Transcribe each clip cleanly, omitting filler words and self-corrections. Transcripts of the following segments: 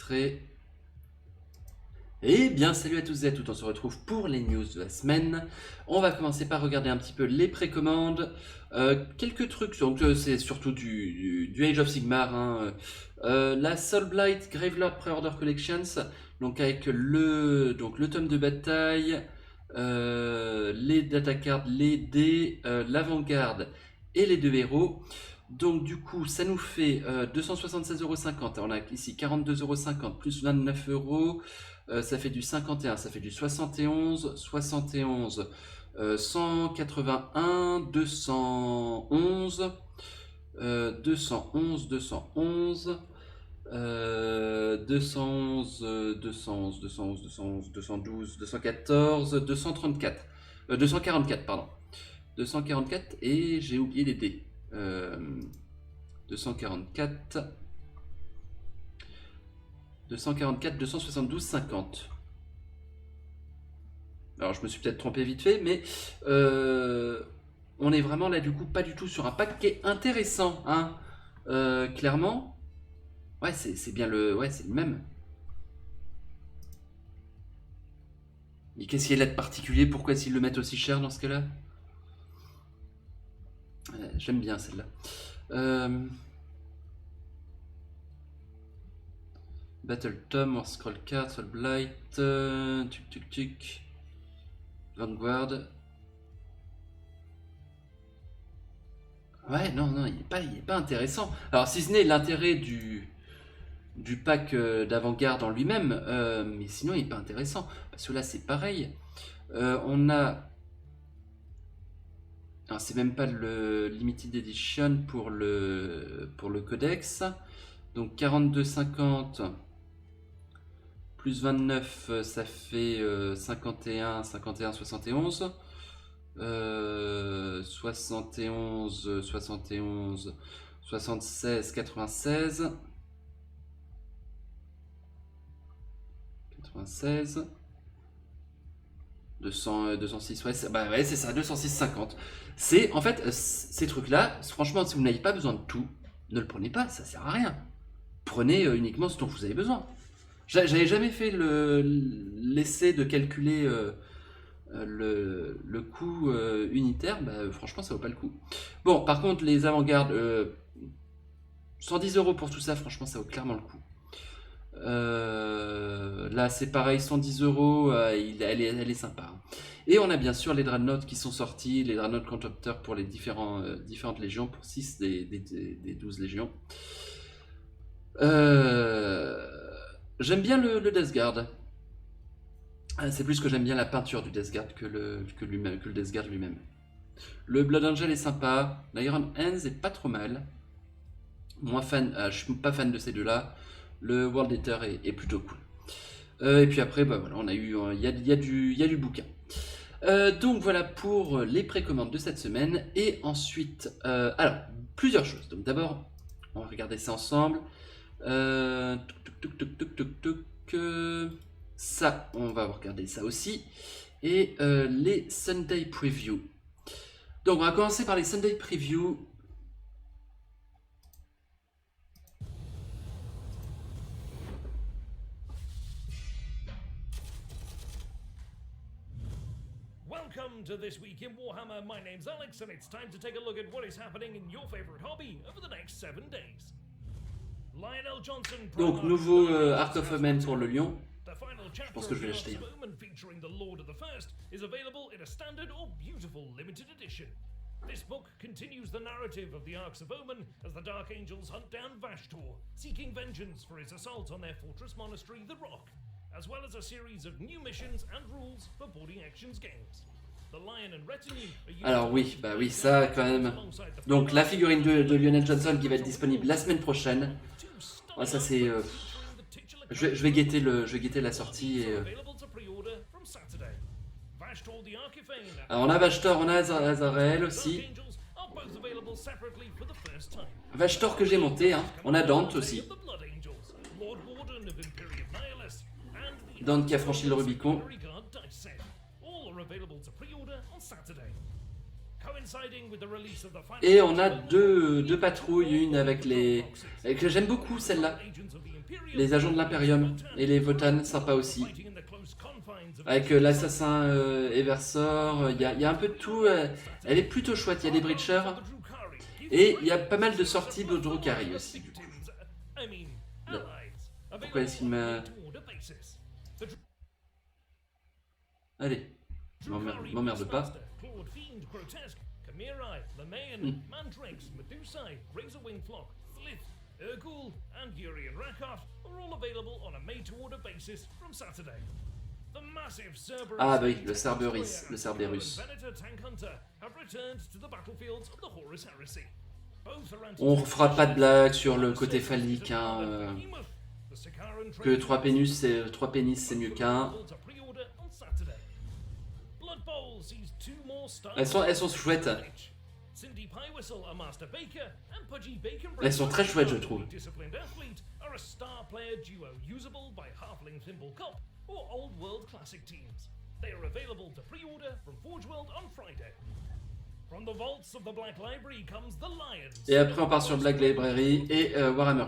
enregistrer. Eh bien, salut à tous et à toutes, on se retrouve pour les news de la semaine. On va commencer par regarder un petit peu les précommandes. Quelques trucs, donc c'est surtout du Age of Sigmar. Hein. La Soulblight Gravelord Pre-Order Collections, donc avec le tome de bataille, les data cards, les dés, l'avant-garde et les deux héros. Donc du coup, ça nous fait 276,50 €. On a ici 42,50 € plus 29 €. Ça fait du 51, ça fait du 71, 71, 181, 211, 211, 211, 211, 211, 211, 211, 212, 214, 234, 244, pardon. 244 et j'ai oublié les dés. 244, 244, 272, 50. Alors je me suis peut-être trompé vite fait, mais on est vraiment là du coup pas du tout sur un pack qui est intéressant, hein. Clairement. Ouais, c'est bien le. Ouais, c'est le même. Mais qu'est-ce qu'il y a là de particulier? Pourquoi s'ils le mettent aussi cher dans ce cas-là? J'aime bien celle-là. Battle Tom, War Scroll Card, Soulblight, tuc tuc tuc, Vanguard. Ouais, non, non, il est pas intéressant. Alors, si ce n'est l'intérêt du pack d'avant-garde en lui-même, mais sinon, il est pas intéressant. Parce que là, c'est pareil. On a. Alors, c'est même pas le Limited Edition pour le codex. Donc, 42,50 plus 29, ça fait 51, 51, 71. 71, 71, 76, 96. 96. 200, 206, ouais, bah ouais, c'est ça, 206,50. C'est, en fait, ces trucs-là, franchement, si vous n'avez pas besoin de tout, ne le prenez pas, ça sert à rien. Prenez uniquement ce dont vous avez besoin. J'avais jamais fait l'essai de calculer le coût unitaire, bah, franchement, ça vaut pas le coup. Bon, par contre, les avant-gardes, 110 € pour tout ça, franchement, ça vaut clairement le coup. Là, c'est pareil, 110 €, elle est sympa. Hein. Et on a bien sûr les Dreadnoughts qui sont sortis, les Dreadnought Contemptors pour les différentes légions, pour 6 des 12 légions. J'aime bien le Death Guard. C'est plus que j'aime bien la peinture du Death Guard que le Death Guard lui-même. Le Blood Angel est sympa. L'Iron Hands est pas trop mal. Moins fan, je suis pas fan de ces deux-là. Le World Eater est plutôt cool. Et puis après, bah voilà, on a eu, il y a du bouquin. Donc voilà pour les précommandes de cette semaine. Et ensuite, alors, plusieurs choses. Donc d'abord, on va regarder ça ensemble. Ça, on va regarder ça aussi. Et les Sunday Preview. Donc on va commencer par les Sunday Preview. Welcome to This Week in Warhammer. My name's Alex, and it's time to take a look at what is happening in your favorite hobby over the next 7 days. Lionel Johnson. Donc nouveau Art of Omen pour le lion. Je pense que je vais l'acheter. Featuring the Lord of the First is available in a standard or beautiful limited edition. This book continues the narrative of the Arks of Omen as the Dark Angels hunt down Vashtor, seeking vengeance for his assault on their fortress monastery, The Rock, as well as a series of new missions and rules for boarding actions games. Alors oui, bah oui, ça quand même. Donc la figurine de Lionel Johnson qui va être disponible la semaine prochaine. Ouais, ça c'est. Je vais guetter la sortie et. Alors on a Vashtor, on a Azarael aussi. Vashtor que j'ai monté, hein. On a Dante aussi. Dante qui a franchi le Rubicon. Et on a deux patrouilles, une avec les... que j'aime beaucoup celle-là. Les agents de l'Imperium et les Votan, sympa aussi. Avec l'assassin Eversor, il y a un peu de tout. Elle est plutôt chouette, il y a des Breachers. Et il y a pas mal de sorties de Drukhari aussi, du coup. Non. Pourquoi est-ce qu'il m'a... Allez, m'emmerde pas. Urgul and Urian Rakot are all available on a made-to-order basis from Saturday. The massive Cerberus Ah bah oui, le Cerberus, le Cerberus. Venator Tank Hunter have returned to the battlefields of the Horus Heresy. On fera pas de blague sur le côté phallique, hein. Que 3 pénis c'est mieux qu'un. Elles sont chouettes. Elles sont très chouettes, je trouve. Et après on part sur Black Library et Warhammer+.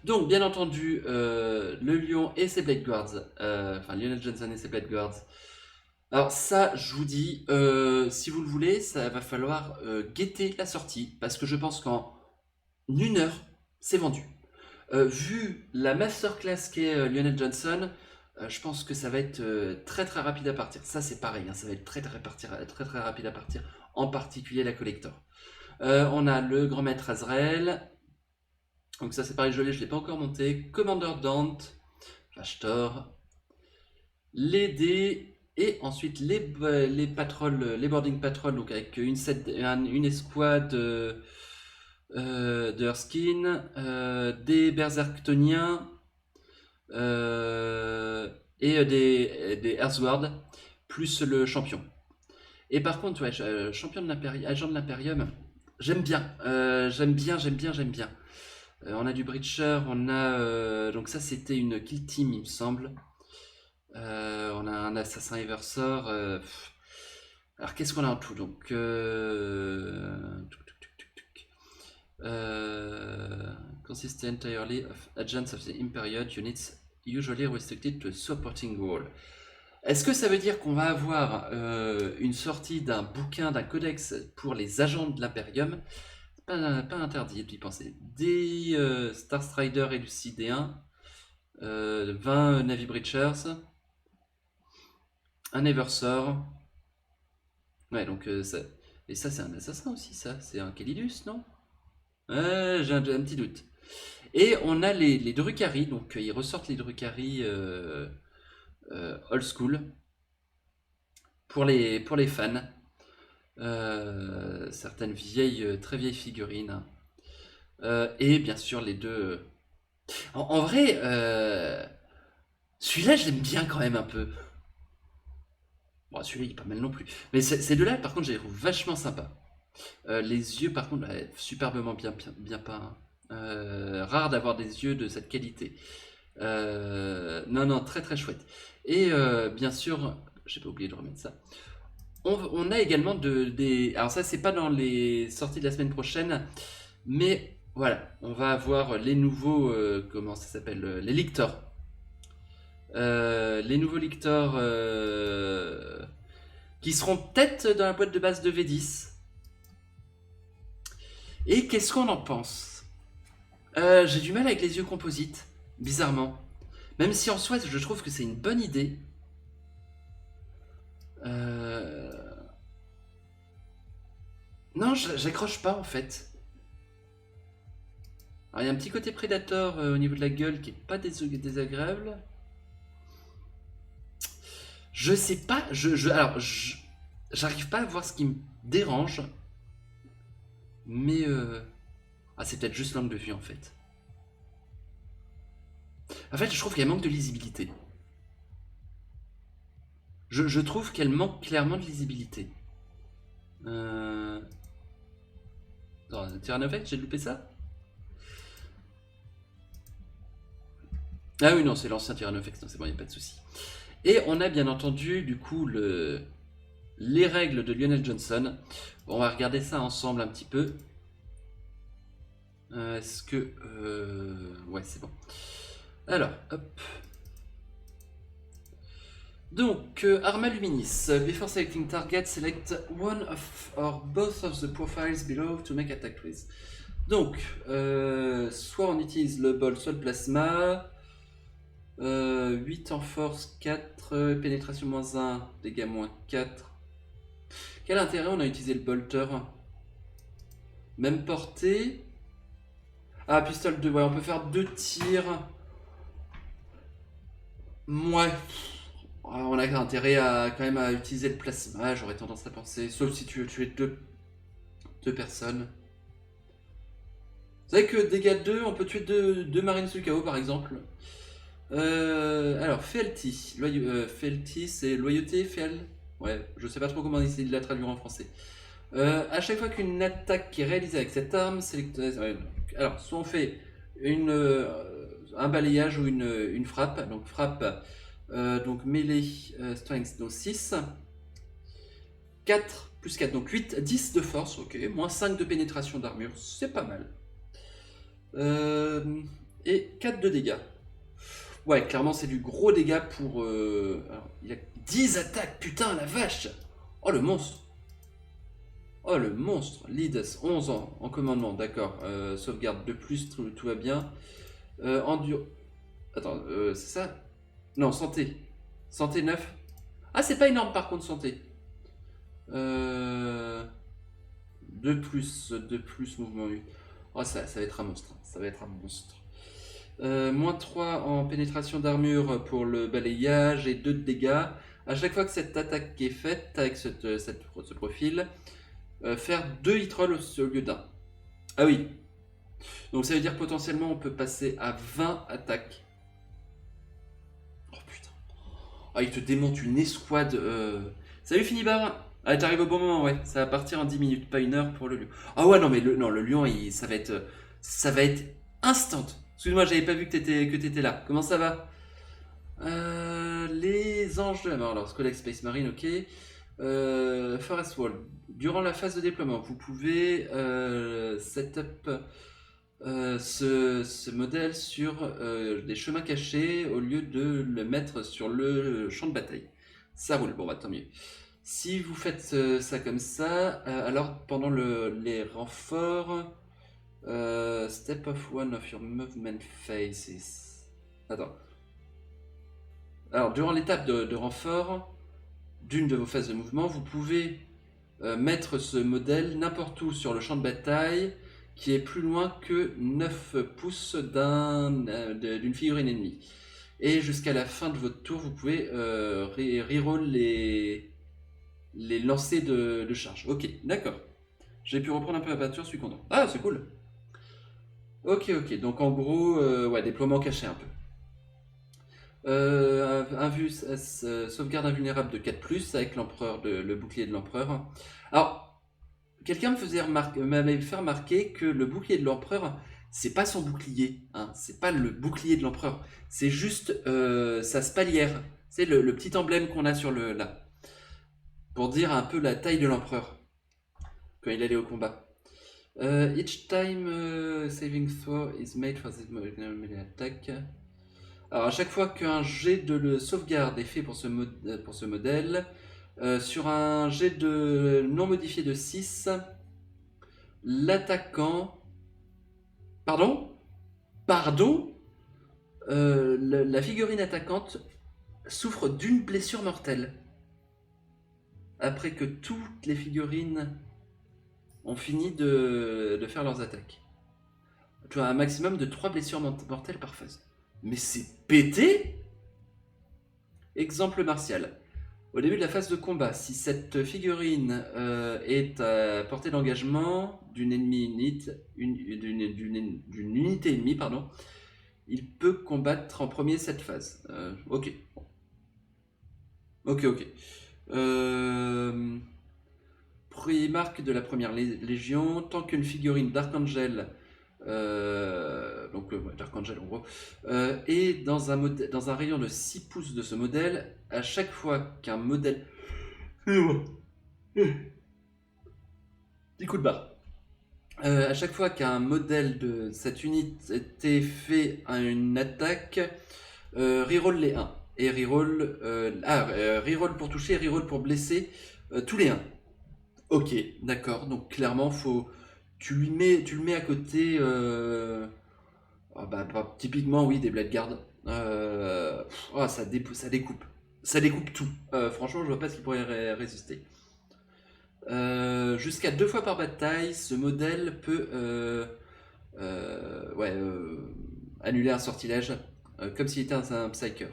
Donc bien entendu, le Lion et ses Blade Guards, enfin Lionel Johnson et ses Blade Guards. Alors ça, je vous dis, si vous le voulez, ça va falloir guetter la sortie, parce que je pense qu'en 1 heure, c'est vendu. Vu la masterclass qu'est Lionel Johnson, je pense que ça va être très très rapide à partir. Ça c'est pareil, hein, ça va être très très rapide à partir, en particulier la collector. On a le grand maître Azrael, donc ça c'est pareil, je l'ai pas encore monté. Commander Dante, Vashtor, les dés. Et ensuite les boarding patrol, donc avec une escouade de Erskine, des berserktoniens et des Earthward, plus le champion. Et par contre, ouais, champion de l'Imperium, agent de l'Imperium, j'aime bien. On a du Breacher, on a... donc ça c'était une kill team il me semble. On a un assassin Eversor. Alors qu'est-ce qu'on a en tout donc consist entirely of agents of the Imperial units usually restricted to a supporting role. Est-ce que ça veut dire qu'on va avoir une sortie d'un bouquin, d'un codex pour les agents de l'Imperium? Pas interdit d'y penser. Des Star Strider élucidé 1, 20 Navy Breachers, un Eversor. Ouais, donc ça. Et ça, c'est un assassin aussi, ça. C'est un Calidus, non? J'ai un petit doute. Et on a les Drukhari, donc ils ressortent les Drukhari old school pour les fans. Certaines très vieilles figurines. Et bien sûr, les deux. En vrai, celui-là, je l'aime bien quand même un peu. Bon, celui-là, il est pas mal non plus. Mais ces deux-là, par contre, je les trouve vachement sympas. Les yeux, par contre, superbement bien peints. Rare d'avoir des yeux de cette qualité. Non, très très chouette. Et bien sûr, j'ai pas oublié de remettre ça. On a également des... Alors ça, c'est pas dans les sorties de la semaine prochaine, mais voilà, on va avoir les nouveaux... comment ça s'appelle? Les lictors. Les nouveaux lictors qui seront peut-être dans la boîte de base de V10. Et qu'est-ce qu'on en pense? J'ai du mal avec les yeux composites, bizarrement. Même si en soi, je trouve que c'est une bonne idée. Non, j'accroche pas en fait. Alors, il y a un petit côté Predator au niveau de la gueule qui est pas désagréable. Je sais pas, j'arrive pas à voir ce qui me dérange. Mais ah, c'est peut-être juste l'angle de vue en fait. En fait, je trouve qu'elle manque de lisibilité. Je trouve qu'elle manque clairement de lisibilité. Dans Tyrannovex, j'ai loupé ça? Ah oui, non, c'est l'ancien Tyrannovex, non, c'est bon, il n'y a pas de souci. Et on a bien entendu, du coup, le les règles de Lionel Johnson. Bon, on va regarder ça ensemble un petit peu. Est-ce que... ouais, c'est bon. Alors, hop. Donc, Arma Luminis. Before selecting target, select one of or both of the profiles below to make attack with. Donc, soit on utilise le bol, soit le plasma. 8 en force, 4, pénétration moins 1, dégâts moins 4. Quel intérêt on a utilisé le bolter? Même portée. Ah, pistol 2, ouais, on peut faire 2 tirs. Ouais. On a intérêt à quand même à utiliser le plasma, j'aurais tendance à penser. Sauf si tu veux tuer deux personnes. Vous savez que dégâts 2, on peut tuer deux marines sous KO par exemple. Alors, Fealty. Fealty, c'est loyauté, Feal. Ouais, je sais pas trop comment essayer de la traduire en français. À chaque fois qu'une attaque est réalisée avec cette arme, alors, soit on fait un balayage ou une frappe. Donc, frappe, donc mêlée, strength, donc 6. 4 plus 4, donc 8, 10 de force, ok. Moins 5 de pénétration d'armure, c'est pas mal. Et 4 de dégâts. Ouais, clairement, c'est du gros dégât pour... Alors, il a 10 attaques, putain, la vache! Oh, le monstre! Oh, le monstre! Leaders, 11 ans, en commandement, d'accord. Sauvegarde de plus, tout va bien. Endure... Attends, c'est ça? Non, santé. Santé 9. Ah, c'est pas énorme, par contre, santé. 2 plus, mouvement 8. Oh, ça va être un monstre. Ça va être un monstre. Moins 3 en pénétration d'armure pour le balayage et 2 de dégâts. À chaque fois que cette attaque est faite avec ce profil, faire 2 hit rolls au lieu d'un. Ah oui. Donc ça veut dire potentiellement on peut passer à 20 attaques. Oh putain. Ah, il te démonte une escouade. Salut Finibar. Ah, t'arrives au bon moment, ouais. Ça va partir en 10 minutes, pas une heure pour le lion. Ah ouais, non, mais le lion, ça va être instant. Excuse-moi, j'avais pas vu que t'étais là. Comment ça va? Les anges de la mort. Alors, Scolex Space Marine, ok. Forest Wall. Durant la phase de déploiement, vous pouvez setup ce modèle sur des chemins cachés au lieu de le mettre sur le champ de bataille. Ça roule, bon bah tant mieux. Si vous faites ça comme ça, alors pendant les renforts... step off one of your movement phases. Attends. Alors, durant l'étape de renfort d'une de vos phases de mouvement, vous pouvez mettre ce modèle n'importe où sur le champ de bataille qui est plus loin que 9 pouces d'une figurine ennemie. Et jusqu'à la fin de votre tour, vous pouvez reroll les lancers de charge. Ok, d'accord. J'ai pu reprendre un peu la peinture, je suis content. Ah, c'est cool. Ok, donc en gros, ouais, déploiement caché un peu. Sauvegarde invulnérable de 4+, avec l'empereur, le bouclier de l'empereur. Alors, quelqu'un m'avait fait remarquer que le bouclier de l'empereur, c'est pas son bouclier, hein, c'est pas le bouclier de l'empereur, c'est juste sa spalière, c'est le petit emblème qu'on a sur là, pour dire un peu la taille de l'empereur, quand il allait au combat. Each time saving throw is made for this melee attack. Alors à chaque fois qu'un jet de sauvegarde est fait pour ce modèle, sur un jet de non modifié de 6, l'attaquant... Pardon, la figurine attaquante souffre d'une blessure mortelle. Après que toutes les figurines ont fini de faire leurs attaques. Tu as un maximum de 3 blessures mortelles par phase. Mais c'est pété! Exemple martial. Au début de la phase de combat, si cette figurine est à portée d'engagement d'une unité ennemie, pardon, il peut combattre en premier cette phase. Ok. Marque de la première légion, tant qu'une figurine d'Archangel, d'Archangel en gros, est dans un rayon de 6 pouces de ce modèle, à chaque fois qu'un modèle... Petit coup de barre. À chaque fois qu'un modèle de cette unité fait une attaque, reroll les 1. Et reroll, reroll pour toucher, reroll pour blesser, tous les 1. Ok, d'accord. Donc clairement, tu le mets à côté. Typiquement, oui, des Blade Guard. Ça découpe. Ça découpe tout. Franchement, je vois pas ce qui pourrait résister. Jusqu'à 2 fois par bataille, ce modèle peut annuler un sortilège, comme s'il était un Psyker.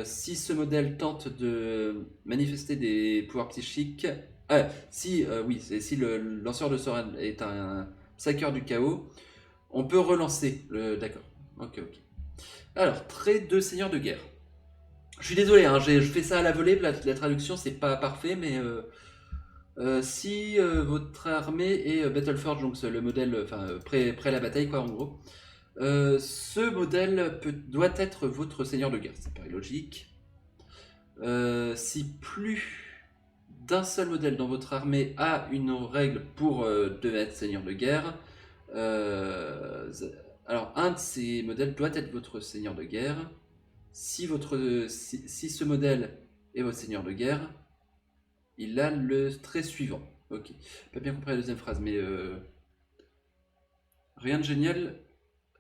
Si ce modèle tente de manifester des pouvoirs psychiques, si le lanceur de sort est un Psyker du chaos, on peut relancer le. D'accord. Ok. Alors, trait de seigneur de guerre. Je suis désolé, hein, je fais ça à la volée, la traduction c'est pas parfait, mais si votre armée est Battleforge, donc c'est le modèle, près la bataille quoi en gros, ce modèle doit être votre seigneur de guerre, ça paraît logique. Si plus d'un seul modèle dans votre armée a une règle pour devenir seigneur de guerre, alors un de ces modèles doit être votre seigneur de guerre. Si ce modèle est votre seigneur de guerre, il a le trait suivant. Ok. Pas bien compris la deuxième phrase, mais rien de génial.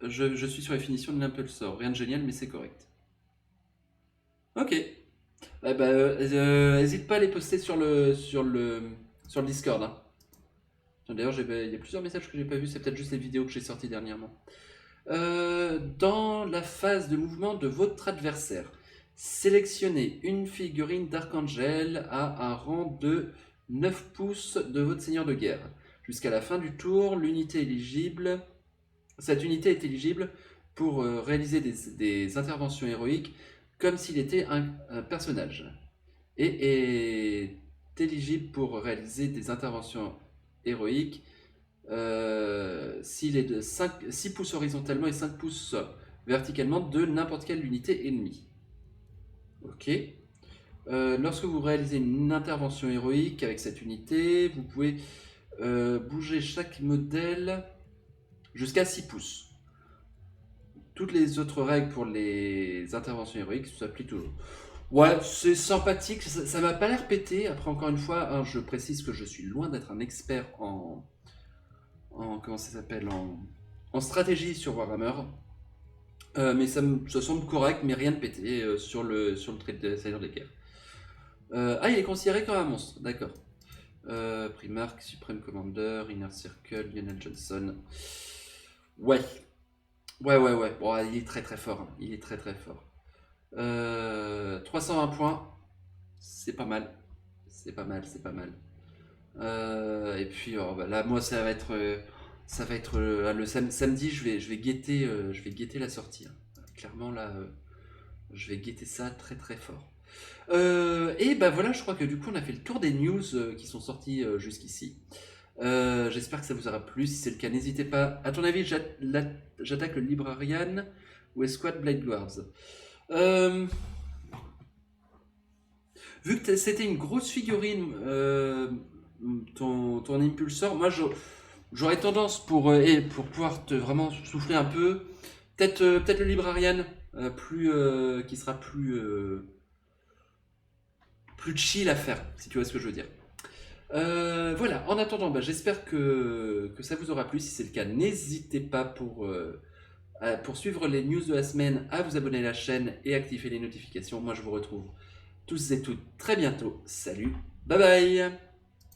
Je suis sur la définition de l'impulsor. Rien de génial, mais c'est correct. Ok. N'hésite pas à les poster sur le Discord. Hein. D'ailleurs, il y a plusieurs messages que j'ai pas vus. C'est peut-être juste les vidéos que j'ai sorties dernièrement. Dans la phase de mouvement de votre adversaire, sélectionnez une figurine d'Archangel à un rang de 9 pouces de votre seigneur de guerre. Jusqu'à la fin du tour, cette unité est éligible pour réaliser des interventions héroïques comme s'il était un personnage. Et est éligible pour réaliser des interventions héroïques s'il est de 6 pouces horizontalement et 5 pouces verticalement de n'importe quelle unité ennemie. Ok. Lorsque vous réalisez une intervention héroïque avec cette unité, vous pouvez bouger chaque modèle jusqu'à 6 pouces. Toutes les autres règles pour les interventions héroïques s'appliquent toujours. Ouais, c'est sympathique, ça m'a pas l'air pété. Après, encore une fois, hein, je précise que je suis loin d'être un expert en comment ça s'appelle en stratégie sur Warhammer. Mais ça semble correct, mais rien de pété sur le trait de Seigneur des Guerres. Il est considéré comme un monstre, d'accord. Primarch, Supreme Commander, Inner Circle, Lionel Johnson. Ouais. Bon, il est très très fort. Hein. Il est très très fort. 320 points. C'est pas mal. C'est pas mal. Et puis là, moi, ça va être le samedi. Je vais guetter la sortie. Hein. Clairement, là, je vais guetter ça très très fort. Et bah voilà, je crois que du coup, on a fait le tour des news qui sont sorties jusqu'ici. J'espère que ça vous aura plu. Si c'est le cas, n'hésitez pas. À ton avis, j'attaque le Librarian ou Escouade Blade Guards. Vu que c'était une grosse figurine, ton impulsor, moi j'aurais tendance pour pouvoir te vraiment souffler un peu, peut-être le Librarian, qui sera plus chill à faire, si tu vois ce que je veux dire. Voilà, en attendant, j'espère que ça vous aura plu. Si c'est le cas, n'hésitez pas pour suivre les news de la semaine à vous abonner à la chaîne et activer les notifications. Moi je vous retrouve tous et toutes très bientôt. Salut, bye bye.